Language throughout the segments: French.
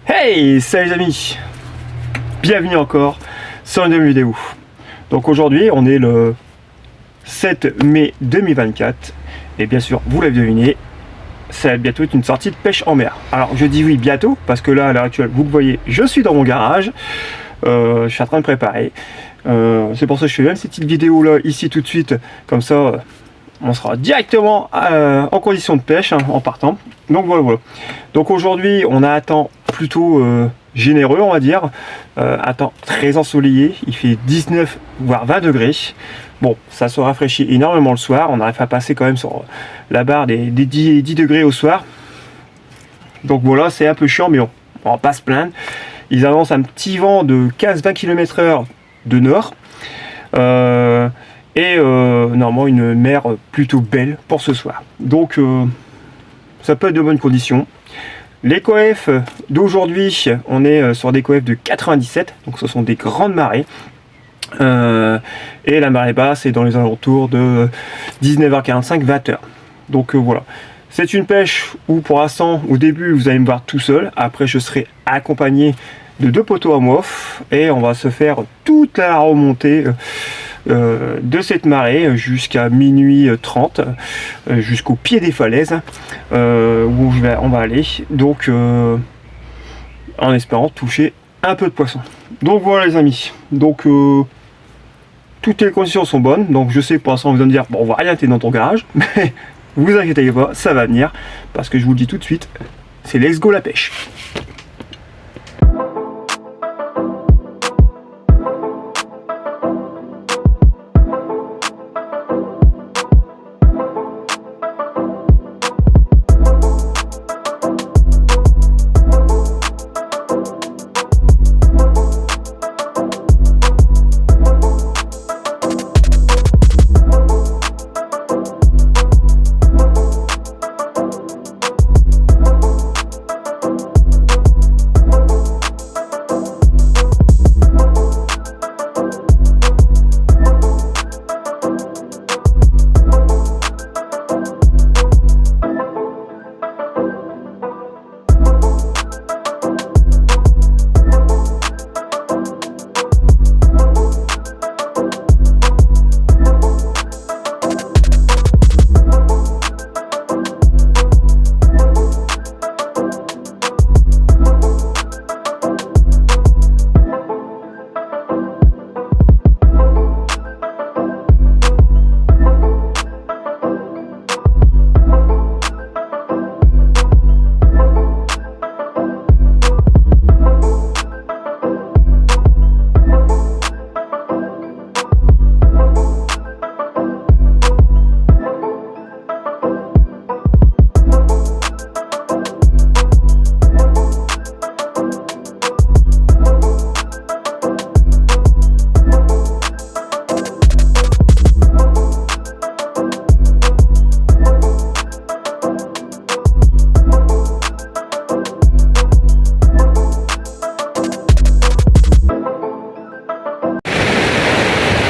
Hey, salut les amis, bienvenue encore sur une nouvelle vidéo. Donc aujourd'hui on est le 7 mai 2024 et bien sûr vous l'avez deviné, ça va bientôt être une sortie de pêche en mer. Alors je dis oui bientôt parce que là à l'heure actuelle vous le voyez, je suis dans mon garage, je suis en train de préparer. C'est pour ça que je fais même cette petite vidéo là ici tout de suite, comme ça on sera directement en condition de pêche en partant. Donc voilà. Donc aujourd'hui on a un temps plutôt généreux, on va dire, un temps très ensoleillé, il fait 19 voire 20 degrés. Bon, ça se rafraîchit énormément le soir, on arrive à passer quand même sur la barre des 10 degrés au soir. Donc voilà, c'est un peu chiant, mais on va pas se plaindre. Ils avancent un petit vent de 15-20 km/h de nord. Normalement une mer plutôt belle pour ce soir. Donc ça peut être de bonnes conditions. Les coefs d'aujourd'hui, on est sur des coefs de 97, donc ce sont des grandes marées. Et la marée basse est dans les alentours de 19h45, 20h. Donc voilà. C'est une pêche où pour l'instant, au début, vous allez me voir tout seul. Après, je serai accompagné de 2 poteaux à mof et on va se faire toute la remontée de cette marée jusqu'à minuit 30, jusqu'au pied des falaises où on va aller, donc en espérant toucher un peu de poisson. Donc voilà les amis, donc toutes les conditions sont bonnes. Donc je sais pour l'instant vous allez me dire bon on va rien, t'es dans ton garage, mais vous inquiétez pas, ça va venir parce que je vous le dis tout de suite, c'est let's go la pêche.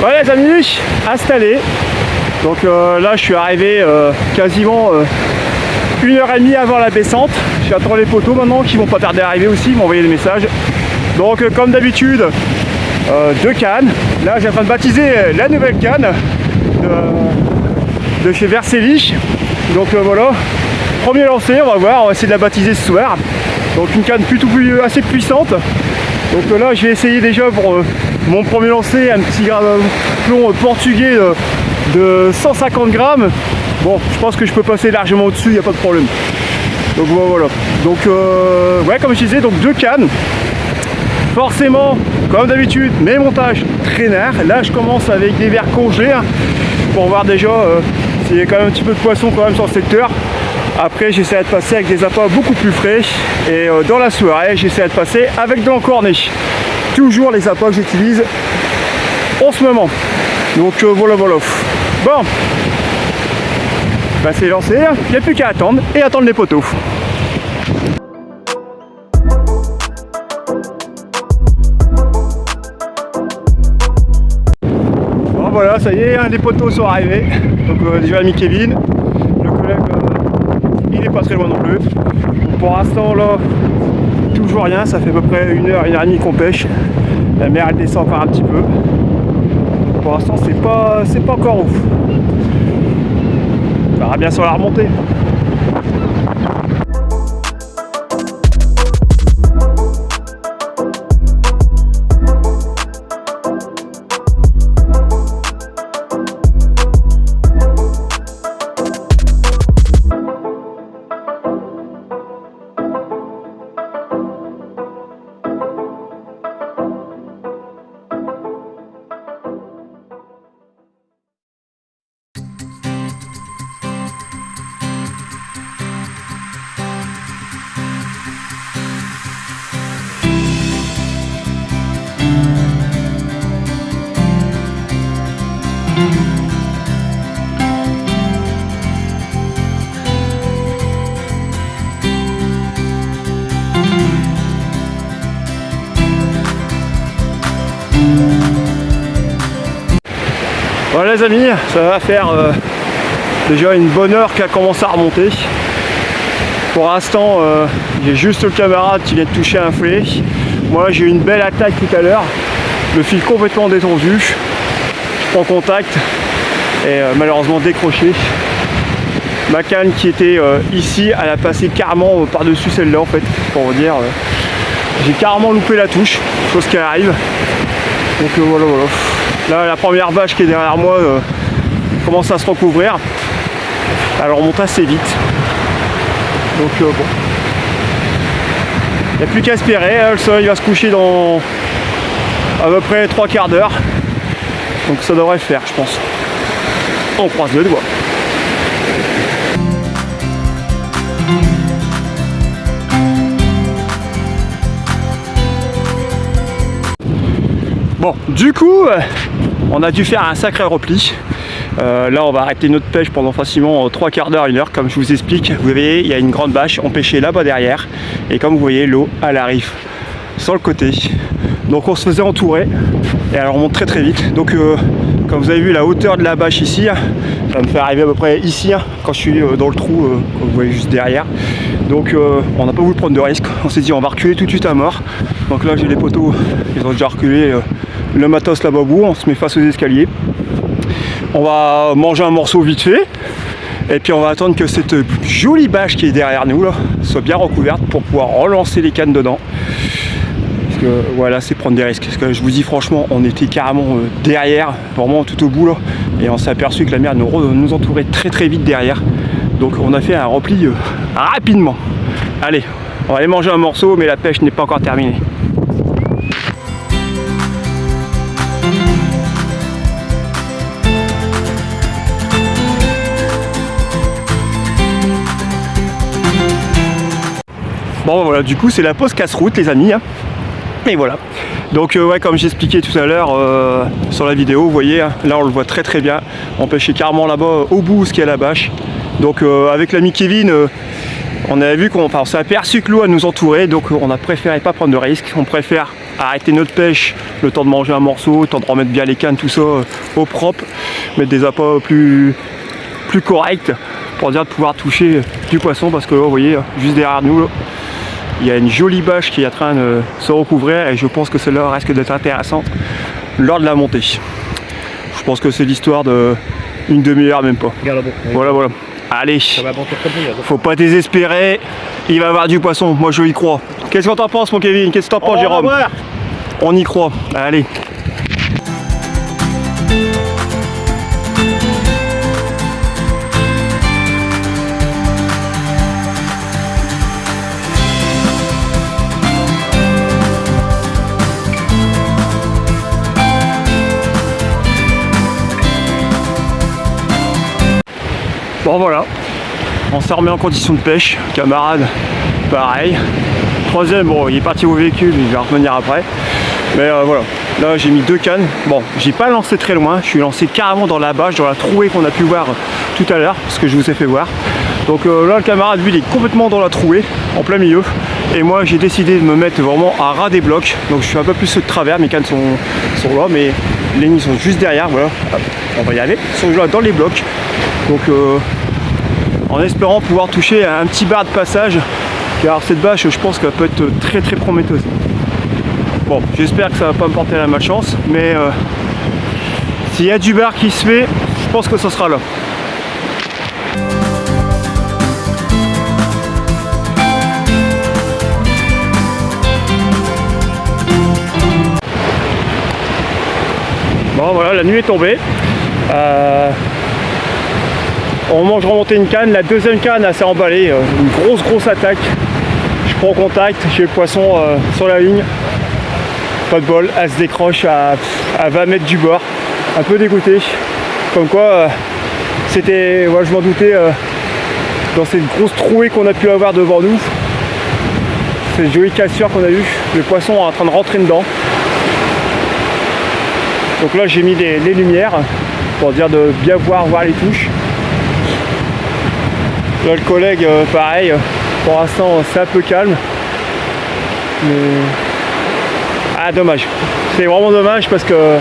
Voilà les amis, installé. Donc là je suis arrivé quasiment 1h30 avant la descente. J'attends les poteaux maintenant qui vont pas tarder à arriver aussi, ils m'ont envoyé des messages. Donc comme d'habitude, 2 cannes. Là j'ai en train de baptiser la nouvelle canne de chez Vercelli. Donc voilà, premier lancer, on va voir, on va essayer de la baptiser ce soir. Donc une canne assez puissante. Donc là je vais essayer déjà pour mon premier lancer un petit plomb portugais de 150 grammes. Bon, je pense que je peux passer largement au-dessus, il n'y a pas de problème. Donc voilà. Donc ouais, comme je disais, donc 2 cannes. Forcément, comme d'habitude, mes montages traînards. Là je commence avec des verres congelés pour voir déjà s'il y a quand même un petit peu de poisson quand même sur le secteur. Après j'essaie de passer avec des appâts beaucoup plus frais. Et dans la soirée j'essaie de passer avec de l'encorné. Toujours les appâts que j'utilise en ce moment. Donc voilà. Bon, bah, c'est lancé, il n'y a plus qu'à attendre et attendre les poteaux. Bon voilà, ça y est, les poteaux sont arrivés. Donc déjà l'ami Kevin, le collègue, il est pas très loin non plus. Donc, pour l'instant là, toujours rien, ça fait à peu près 1h30 qu'on pêche. La mer elle descend encore un petit peu. Donc, pour l'instant c'est pas encore ouf. On verra bien sur la remontée. Voilà les amis, ça va faire déjà une bonne heure qu'elle commence à remonter. Pour l'instant, j'ai juste le camarade qui vient de toucher un filet. Moi j'ai eu une belle attaque tout à l'heure, le fil complètement détendu. Je prends contact et malheureusement décroché. Ma canne qui était ici, elle a passé carrément par-dessus celle-là en fait, pour vous dire. J'ai carrément loupé la touche, chose qui arrive. Donc voilà. Là, la première bâche qui est derrière moi commence à se recouvrir. Elle remonte assez vite. Donc bon. Il n'y a plus qu'à espérer. Le soleil va se coucher dans à peu près 3 quarts d'heure. Donc ça devrait le faire, je pense. On croise le doigt. Bon, du coup, on a dû faire un sacré repli. Là, on va arrêter notre pêche pendant facilement 3 quarts d'heure, 1 heure. Comme je vous explique, vous voyez, il y a une grande bâche. On pêchait là-bas derrière. Et comme vous voyez, l'eau, elle arrive sur le côté. Donc, on se faisait entourer. Et elle remonte très vite. Donc, comme vous avez vu, la hauteur de la bâche ici, ça me fait arriver à peu près ici, quand je suis dans le trou, que vous voyez juste derrière. Donc, on n'a pas voulu prendre de risque. On s'est dit, on va reculer tout de suite à mort. Donc là, j'ai les poteaux, ils ont déjà reculé. Le matos là-bas au bout, on se met face aux escaliers. On va manger un morceau vite fait. Et puis on va attendre que cette jolie bâche qui est derrière nous là, soit bien recouverte pour pouvoir relancer les cannes dedans. Parce que voilà, c'est prendre des risques. Parce que je vous dis franchement, on était carrément derrière, vraiment tout au bout là. Et on s'est aperçu que la mer nous entourait très vite derrière. Donc on a fait un repli rapidement. Allez, on va aller manger un morceau, mais la pêche n'est pas encore terminée. Bon voilà, du coup c'est la pause casse-route les amis. Et voilà. Donc ouais, comme j'expliquais tout à l'heure sur la vidéo, vous voyez, là on le voit très bien. On pêchait carrément là-bas au bout ce qui est la bâche. Donc avec l'ami Kevin, on avait vu on s'est aperçu que l'eau nous entourait, donc on a préféré pas prendre de risques. On préfère arrêter notre pêche, le temps de manger un morceau, le temps de remettre bien les cannes, tout ça au propre, mettre des appâts plus corrects pour dire de pouvoir toucher du poisson, parce que là, vous voyez, juste derrière nous, là, il y a une jolie bâche qui est en train de se recouvrir et je pense que celle-là risque d'être intéressante lors de la montée. Je pense que c'est l'histoire d'une demi-heure, même pas. Voilà. Allez, faut pas désespérer, il va y avoir du poisson, moi je y crois. Qu'est-ce que t'en penses mon Kevin? Qu'est-ce que t'en penses Jérôme? On y croit, allez. Bon voilà, on s'est remis en condition de pêche, camarade, pareil. Troisième, bon il est parti au véhicule, il va revenir après. Mais voilà, là j'ai mis 2 cannes. Bon, j'ai pas lancé très loin, je suis lancé carrément dans la bâche, dans la trouée qu'on a pu voir tout à l'heure, ce que je vous ai fait voir. Donc là le camarade lui il est complètement dans la trouée, en plein milieu. Et moi j'ai décidé de me mettre vraiment à ras des blocs. Donc je suis un peu plus de travers, mes cannes sont là, mais les nids sont juste derrière, voilà. Hop, on va y aller. Ils sont là dans les blocs. Donc en espérant pouvoir toucher un petit bar de passage, car cette bâche je pense qu'elle peut être très très prometteuse. Bon, j'espère que ça va pas me porter la malchance, mais s'il y a du bar qui se fait, je pense que ce sera là. Bon voilà, la nuit est tombée. Au moment où je remontais une canne, la deuxième canne elle s'est emballée, une grosse attaque. Je prends contact, j'ai le poisson sur la ligne. Pas de bol, elle se décroche à 20 mètres du bord. Un peu dégoûté. Comme quoi, c'était, ouais, je m'en doutais, dans cette grosse trouée qu'on a pu avoir devant nous. Cette jolie cassure qu'on a eue, le poisson est en train de rentrer dedans. Donc là j'ai mis les lumières pour dire de bien voir les touches. Là le collègue pareil, pour l'instant c'est un peu calme. Mais... ah dommage. C'est vraiment dommage parce que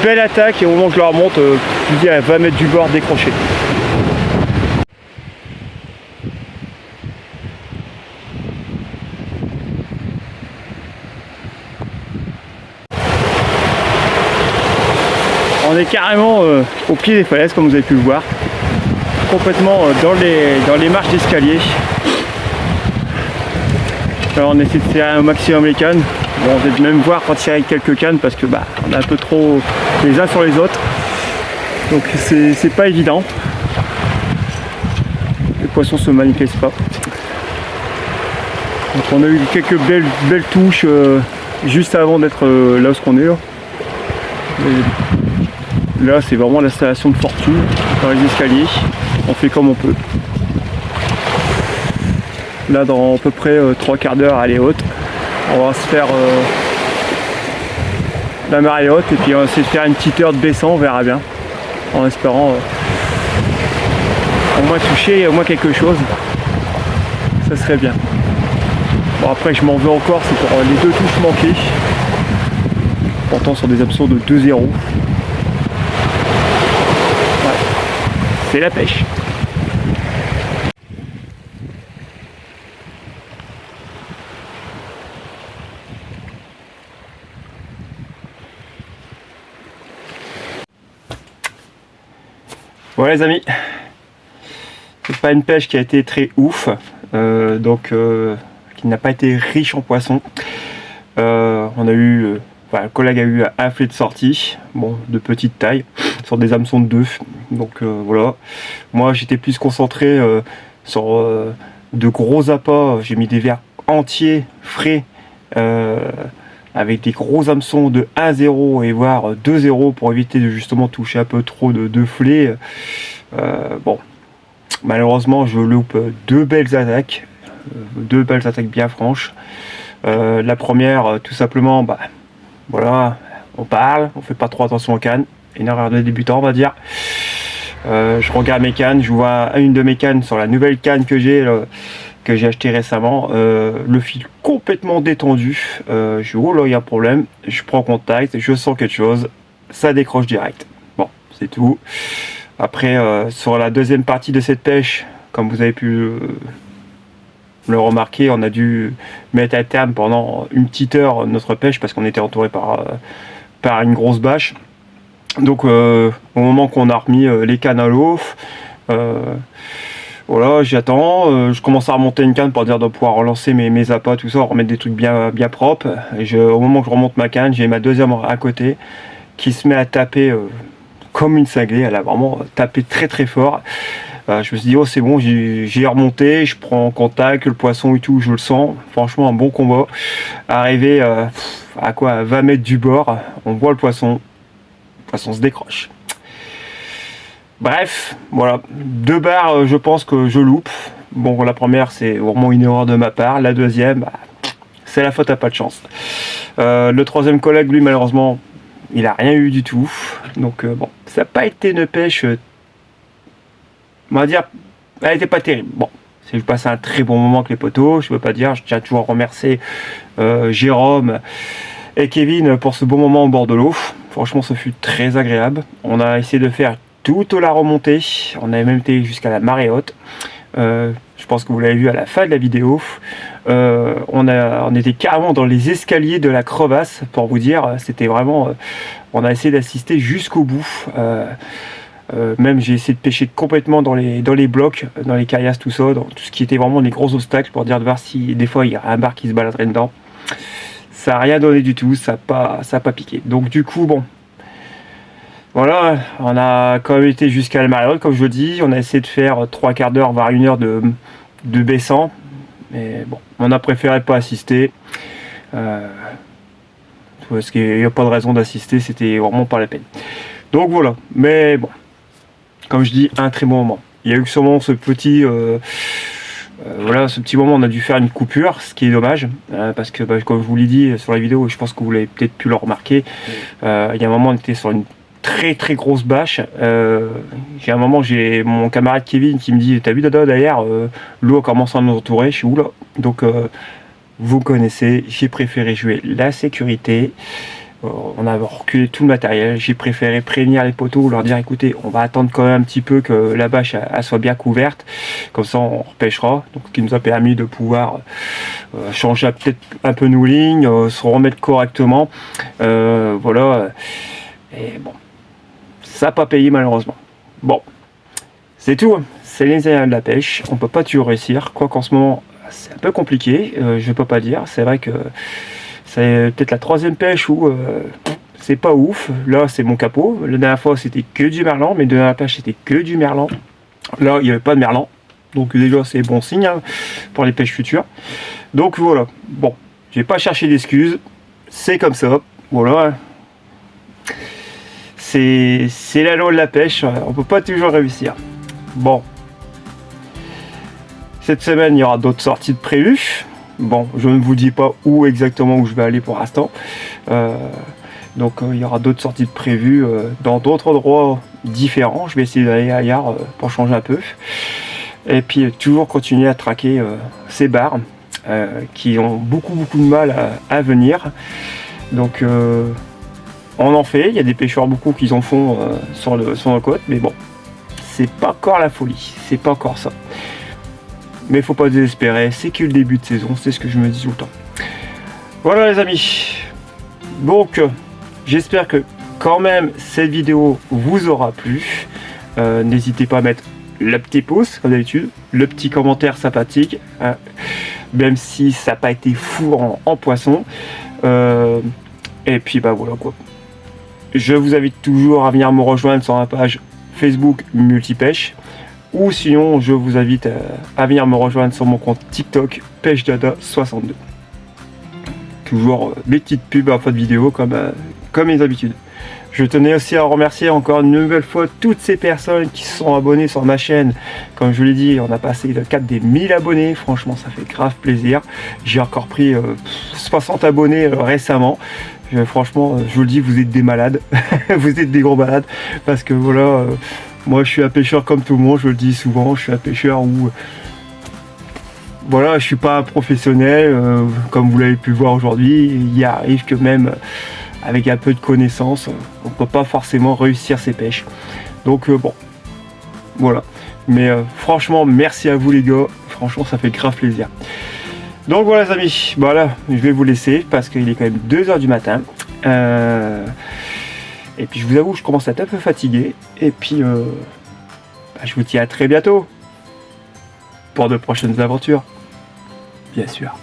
belle attaque et au moment que je la remonte, je dis elle va mettre du bord décroché. On est carrément au pied des falaises comme vous avez pu le voir, complètement dans les marches d'escalier. Alors on essaie de tirer au maximum les cannes. Bon, on va même voir quand tirer avec quelques cannes parce que bah, on a un peu trop les uns sur les autres. Donc c'est pas évident. Les poissons se manifestent pas. Donc on a eu quelques belles touches juste avant d'être là où on est. Là, là c'est vraiment l'installation de fortune dans les escaliers. On fait comme on peut. Là dans à peu près 3 quarts d'heure elle est haute. On va se faire la marée haute et puis on va essayer de faire une petite heure de baissant, on verra bien. En espérant au moins toucher au moins quelque chose. Ça serait bien. Bon après je m'en veux encore, c'est pour les 2 touches manquées. Pourtant sur des hameçons de 2-0. Ouais. C'est la pêche. Voilà les amis, c'est pas une pêche qui a été très ouf, qui n'a pas été riche en poissons. On a eu, le collègue a eu un filet de sortie, bon, de petite taille, sur des hameçons de 2. Donc voilà, moi j'étais plus concentré sur de gros appâts. J'ai mis des verres entiers, frais, avec des gros hameçons de 1-0 et voire 2-0 pour éviter de justement toucher un peu trop de filets. Bon, malheureusement je loupe 2 belles attaques, bien franches. La première, tout simplement, bah voilà, on parle, on fait pas trop attention aux cannes, une erreur de débutant on va dire. Je regarde mes cannes, je vois une de mes cannes sur la nouvelle canne que j'ai acheté récemment, le fil complètement détendu. Je roule, là il y a un problème, je prends contact, je sens quelque chose, ça décroche direct. Bon, c'est tout. Après sur la deuxième partie de cette pêche, comme vous avez pu le remarquer, on a dû mettre à terme pendant une petite heure notre pêche parce qu'on était entouré par une grosse bâche. Donc au moment qu'on a remis les cannes à l'eau, voilà, j'attends, je commence à remonter une canne pour dire de pouvoir relancer mes appâts, tout ça, remettre des trucs bien propres. Et au moment que je remonte ma canne, j'ai ma deuxième à côté qui se met à taper comme une cinglée. Elle a vraiment tapé très fort. Je me suis dit oh c'est bon, j'ai remonté, je prends contact, le poisson et tout, je le sens. Franchement un bon combat. Arrivé à 20 mètres du bord, on voit le poisson se décroche. Bref, voilà, 2 barres, je pense que je loupe. Bon, la première, c'est vraiment une erreur de ma part. La deuxième, bah, c'est la faute à pas de chance. Le troisième collègue, lui, malheureusement, il a rien eu du tout. Donc, bon, ça n'a pas été une pêche, on va dire, elle n'était pas terrible. Bon, j'ai passé un très bon moment avec les potos, je ne peux pas dire. Je tiens toujours à remercier Jérôme et Kevin pour ce bon moment au bord de l'eau. Franchement, ce fut très agréable. On a essayé de faire toute la remontée. On avait même été jusqu'à la marée haute. Je pense que vous l'avez vu à la fin de la vidéo. On était carrément dans les escaliers de la crevasse, pour vous dire. C'était vraiment... on a essayé d'assister jusqu'au bout. Même j'ai essayé de pêcher complètement dans les blocs, dans les caillasses, tout ça, dans tout ce qui était vraiment les gros obstacles, pour dire de voir si des fois il y a un bar qui se baladerait dedans. Ça n'a rien donné du tout, ça n'a pas piqué. Donc du coup, bon, voilà, on a quand même été jusqu'à la marée haute, comme je le dis. On a essayé de faire 3 quarts d'heure, voire 1 heure de baissant. Mais bon, on a préféré pas assister. Parce qu'il n'y a pas de raison d'assister, c'était vraiment pas la peine. Donc voilà, mais bon, comme je dis, un très bon moment. Il y a eu sûrement ce petit... voilà, ce petit moment, on a dû faire une coupure, ce qui est dommage, parce que comme je vous l'ai dit sur la vidéo, je pense que vous l'avez peut-être pu le remarquer, il y a un moment on était sur une très très grosse bâche. J'ai un moment, j'ai mon camarade Kevin qui me dit: t'as vu Dada derrière, l'eau commence à nous entourer. Je suis oula. Donc vous connaissez, j'ai préféré jouer la sécurité. On a reculé tout le matériel. J'ai préféré prévenir les poteaux, leur dire: écoutez, on va attendre quand même un petit peu que la bâche elle soit bien couverte, comme ça on repêchera. Donc ce qui nous a permis de pouvoir changer peut-être un peu nos lignes, se remettre correctement. Voilà. Et bon, ça n'a pas payé malheureusement. Bon, c'est tout. C'est les aléas de la pêche. On peut pas toujours réussir. Quoi qu'en ce moment, c'est un peu compliqué. Je peux pas dire. C'est vrai que c'est peut-être la 3e pêche où c'est pas ouf. Là, c'est mon capot. La dernière fois, c'était que du merlan. Mais de la pêche, c'était que du merlan. Là, il n'y avait pas de merlan. Donc déjà, c'est bon signe pour les pêches futures. Donc voilà. Bon, j'ai pas cherché d'excuses. C'est comme ça. Voilà. C'est la loi de la pêche. On peut pas toujours réussir. Bon. Cette semaine, il y aura d'autres sorties de prévues. Bon, je ne vous dis pas où exactement où je vais aller pour l'instant. Donc il y aura d'autres sorties de prévues dans d'autres endroits différents. Je vais essayer d'aller ailleurs pour changer un peu. Et puis toujours continuer à traquer ces bars qui ont beaucoup de mal à venir. Donc on en fait. Il y a des pêcheurs beaucoup qui en font sur la côte. Mais bon, c'est pas encore la folie. C'est pas encore ça. Mais il faut pas désespérer, c'est que le début de saison, c'est ce que je me dis tout le temps. Voilà les amis. Donc j'espère que quand même cette vidéo vous aura plu. N'hésitez pas à mettre le petit pouce comme d'habitude, le petit commentaire sympathique, même si ça n'a pas été fou en poisson. Et puis bah voilà quoi. Je vous invite toujours à venir me rejoindre sur ma page Facebook Multipêche. Ou sinon, je vous invite à venir me rejoindre sur mon compte TikTok PêcheDada62. Toujours mes petites pubs à fin de vidéo comme mes habitudes. Je tenais aussi à remercier encore une nouvelle fois toutes ces personnes qui se sont abonnées sur ma chaîne. Comme je vous l'ai dit, on a passé le cap des 1000 abonnés. Franchement, ça fait grave plaisir. J'ai encore pris 60 abonnés récemment. Franchement, je vous le dis, vous êtes des malades. Vous êtes des gros malades. Parce que voilà... moi je suis un pêcheur comme tout le monde, je le dis souvent, je suis un pêcheur où voilà, je suis pas un professionnel, comme vous l'avez pu voir aujourd'hui. Il arrive que même avec un peu de connaissances, on peut pas forcément réussir ses pêches. Donc bon, voilà. Mais franchement, merci à vous les gars, franchement ça fait grave plaisir. Donc voilà les amis, voilà, je vais vous laisser parce qu'il est quand même 2 h du matin. Et puis je vous avoue, je commence à être un peu fatigué. Et puis je vous dis à très bientôt pour de prochaines aventures, bien sûr.